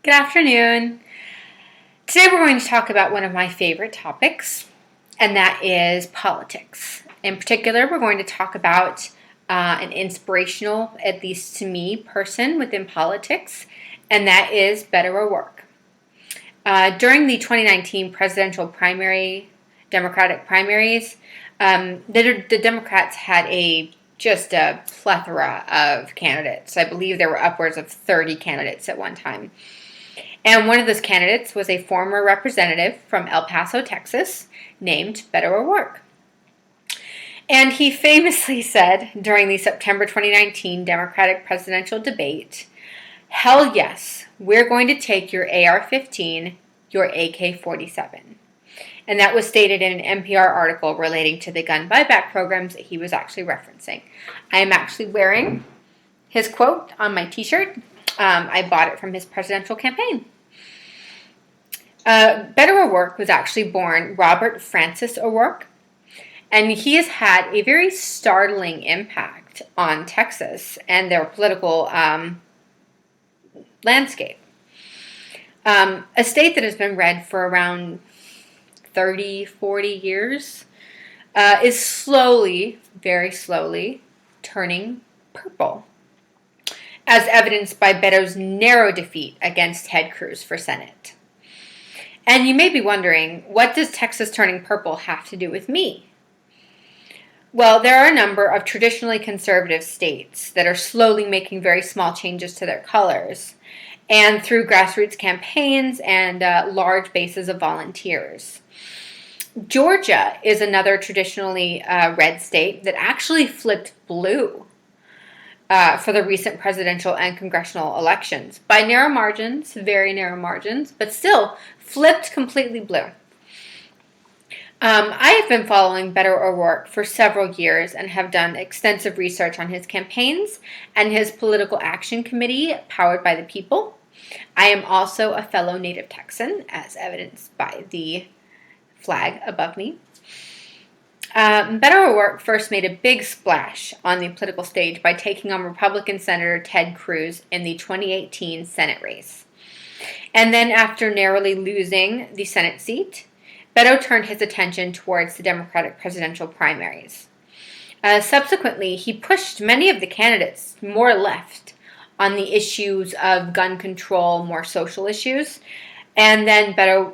Good afternoon. Today we're going to talk about one of my favorite topics, and that is politics. In particular, we're going to talk about an inspirational, at least to me, person within politics, and that is Beto O'Rourke. During the 2019 presidential Democratic primaries, the Democrats had just a plethora of candidates. I believe there were upwards of 30 candidates at one time. And one of those candidates was a former representative from El Paso, Texas, named Beto O'Rourke. And he famously said during the September 2019 Democratic presidential debate, "Hell yes, we're going to take your AR-15, your AK-47." And that was stated in an NPR article relating to the gun buyback programs that he was actually referencing. I am actually wearing his quote on my t-shirt. I bought it from his presidential campaign. Beto O'Rourke was actually born Robert Francis O'Rourke, and he has had a very startling impact on Texas and their political landscape. A state that has been red for around 30, 40 years is slowly, very slowly, turning purple, as evidenced by Beto's narrow defeat against Ted Cruz for Senate. And you may be wondering, what does Texas turning purple have to do with me? Well, there are a number of traditionally conservative states that are slowly making very small changes to their colors, and through grassroots campaigns and large bases of volunteers. Georgia is another traditionally red state that actually flipped blue for the recent presidential and congressional elections. By narrow margins, very narrow margins, but still flipped completely blue. I have been following Beto O'Rourke for several years and have done extensive research on his campaigns and his political action committee, Powered by the People. I am also a fellow native Texan, as evidenced by the flag above me. Beto O'Rourke first made a big splash on the political stage by taking on Republican Senator Ted Cruz in the 2018 Senate race. And then after narrowly losing the Senate seat, Beto turned his attention towards the Democratic presidential primaries. Subsequently, he pushed many of the candidates more left on the issues of gun control, more social issues, and then Beto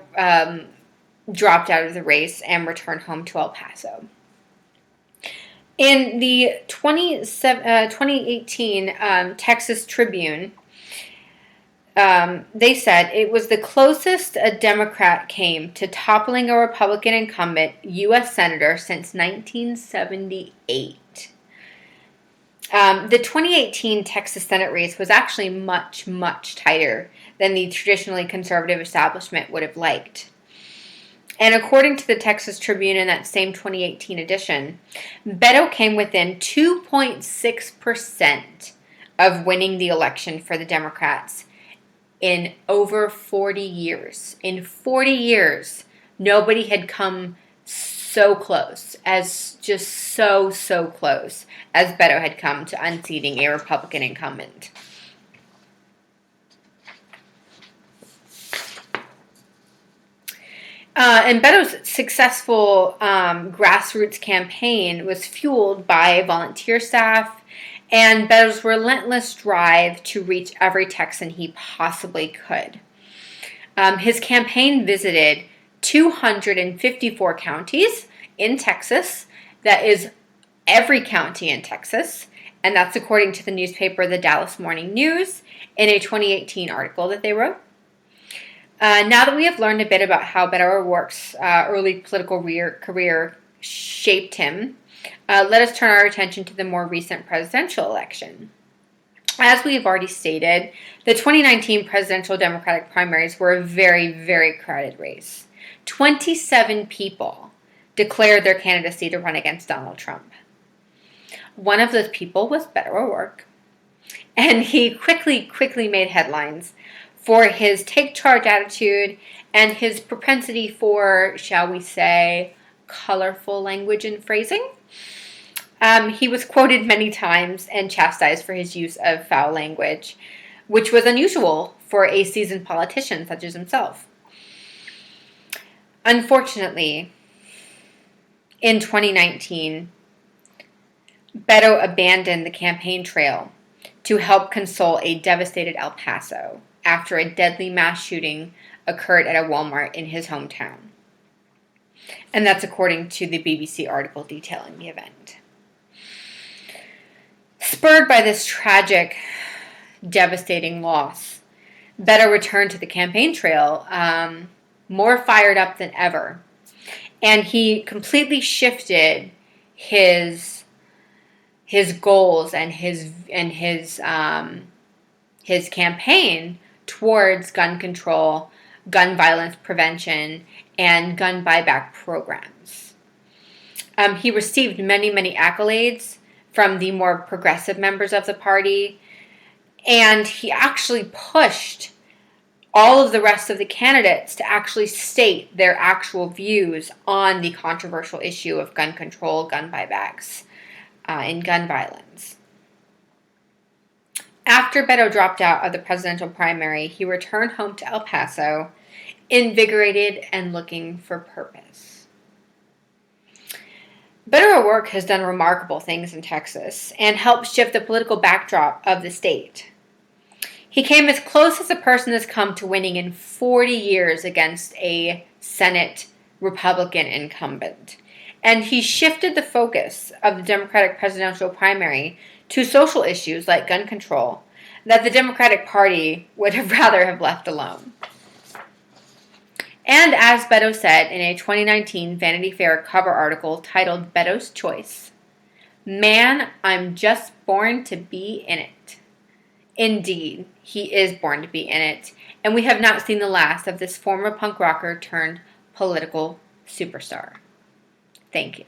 dropped out of the race and returned home to El Paso. In the 2018 Texas Tribune, they said it was the closest a Democrat came to toppling a Republican incumbent U.S. Senator since 1978. The 2018 Texas Senate race was actually much, much tighter than the traditionally conservative establishment would have liked. And according to the Texas Tribune in that same 2018 edition, Beto came within 2.6% of winning the election for the Democrats in over 40 years. In 40 years, nobody had come so close, as just so close, as Beto had come to unseating a Republican incumbent. And Beto's successful grassroots campaign was fueled by volunteer staff and Beto's relentless drive to reach every Texan he possibly could. His campaign visited 254 counties in Texas. That is every county in Texas, and that's according to the newspaper The Dallas Morning News in a 2018 article that they wrote. Now that we have learned a bit about how Beto O'Rourke's early political career shaped him, let us turn our attention to the more recent presidential election. As we have already stated, the 2019 presidential Democratic primaries were a very, very crowded race. 27 people declared their candidacy to run against Donald Trump. One of those people was Beto O'Rourke, and he quickly made headlines for his take-charge attitude and his propensity for, shall we say, colorful language and phrasing. He was quoted many times and chastised for his use of foul language, which was unusual for a seasoned politician such as himself. Unfortunately, in 2019, Beto abandoned the campaign trail to help console a devastated El Paso after a deadly mass shooting occurred at a Walmart in his hometown. And that's according to the BBC article detailing the event. Spurred by this tragic, devastating loss, Beto returned to the campaign trail more fired up than ever. And he completely shifted his goals and his campaign towards gun control, gun violence prevention, and gun buyback programs. He received many accolades from the more progressive members of the party, and he actually pushed all of the rest of the candidates to actually state their actual views on the controversial issue of gun control, gun buybacks, and gun violence. After Beto dropped out of the presidential primary, he returned home to El Paso, invigorated and looking for purpose. Beto O'Rourke has done remarkable things in Texas and helped shift the political backdrop of the state. He came as close as a person has come to winning in 40 years against a Senate Republican incumbent. And he shifted the focus of the Democratic presidential primary to social issues like gun control that the Democratic Party would have rather have left alone. And as Beto said in a 2019 Vanity Fair cover article titled Beto's Choice, "Man, I'm just born to be in it." Indeed, he is born to be in it, and we have not seen the last of this former punk rocker turned political superstar. Thank you.